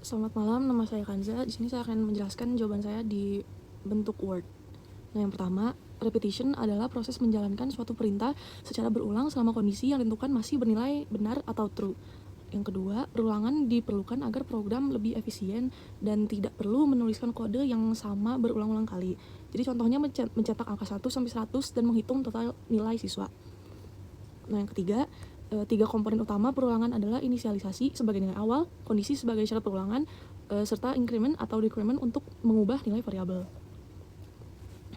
Selamat malam, nama saya Kanza. Di sini saya akan menjelaskan jawaban saya di bentuk Word. Nah, yang pertama, repetition adalah proses menjalankan suatu perintah secara berulang selama kondisi yang ditentukan masih bernilai benar atau true. Yang kedua, perulangan diperlukan agar program lebih efisien dan tidak perlu menuliskan kode yang sama berulang-ulang kali. Jadi contohnya mencetak angka 1 sampai 100 dan menghitung total nilai siswa. Nah, yang ketiga, tiga komponen utama perulangan adalah inisialisasi sebagai nilai awal, kondisi sebagai syarat perulangan, serta increment atau decrement untuk mengubah nilai variabel.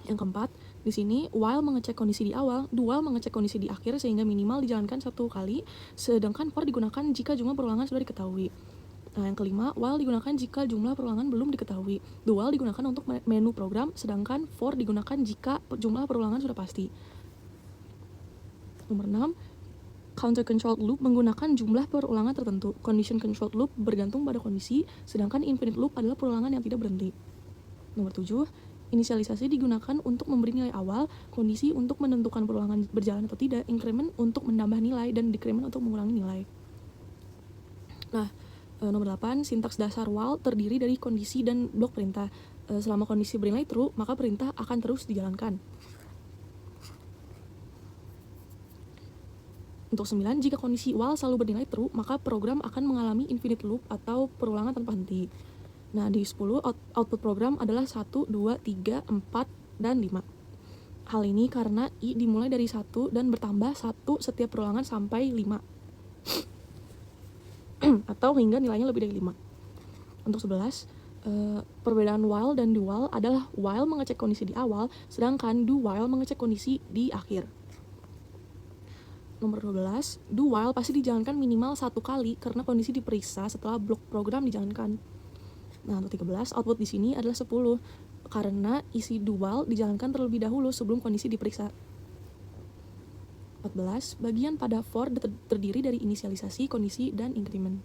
Yang keempat, di sini while mengecek kondisi di awal, do while mengecek kondisi di akhir sehingga minimal dijalankan satu kali, sedangkan for digunakan jika jumlah perulangan sudah diketahui. Nah, yang kelima, while digunakan jika jumlah perulangan belum diketahui. Do while digunakan untuk menu program, sedangkan for digunakan jika jumlah perulangan sudah pasti. Nomor 6, counter controlled loop menggunakan jumlah perulangan tertentu. Condition controlled loop bergantung pada kondisi, sedangkan infinite loop adalah perulangan yang tidak berhenti. Nomor 7, inisialisasi digunakan untuk memberi nilai awal, kondisi untuk menentukan perulangan berjalan atau tidak, increment untuk menambah nilai, dan decrement untuk mengurangi nilai. Nah, nomor 8, sintaks dasar while terdiri dari kondisi dan blok perintah. Selama kondisi bernilai true, maka perintah akan terus dijalankan. Untuk 9, jika kondisi while selalu bernilai true, maka program akan mengalami infinite loop atau perulangan tanpa henti. Nah, di 10, output program adalah 1, 2, 3, 4, dan 5. Hal ini karena i dimulai dari 1 dan bertambah 1 setiap perulangan sampai 5. Atau hingga nilainya lebih dari 5. Untuk 11, perbedaan while dan do while adalah while mengecek kondisi di awal, sedangkan do while mengecek kondisi di akhir. Nomor 12, do while pasti dijalankan minimal 1 kali karena kondisi diperiksa setelah blok program dijalankan. Nah, untuk 13, output di sini adalah 10 karena isi do while dijalankan terlebih dahulu sebelum kondisi diperiksa. 14, bagian pada for terdiri dari inisialisasi, kondisi, dan increment.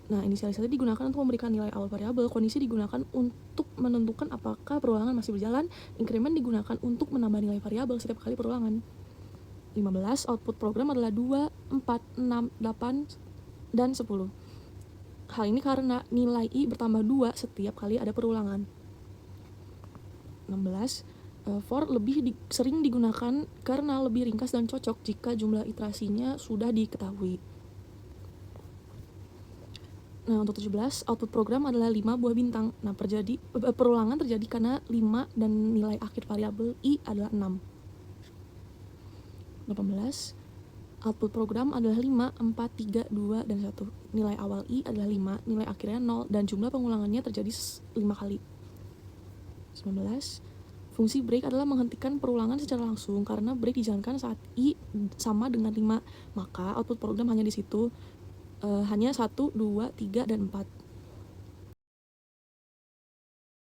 Nah, inisialisasi digunakan untuk memberikan nilai awal variabel, kondisi digunakan untuk menentukan apakah perulangan masih berjalan, increment digunakan untuk menambah nilai variabel setiap kali perulangan. 15, output program adalah 2, 4, 6, 8, dan 10. Hal ini karena nilai i bertambah 2 setiap kali ada perulangan. 16, for lebih sering digunakan karena lebih ringkas dan cocok jika jumlah iterasinya sudah diketahui. Nah, untuk 17, output program adalah 5 buah bintang. Nah, perulangan terjadi karena 5 dan nilai akhir variabel i adalah 6. 18, output program adalah 5, 4, 3, 2, dan 1. Nilai awal i adalah 5, nilai akhirnya 0, dan jumlah pengulangannya terjadi 5 kali. 19, fungsi break adalah menghentikan perulangan secara langsung karena break dijalankan saat i sama dengan 5, maka output program hanya di situ hanya 1, 2, 3, dan 4.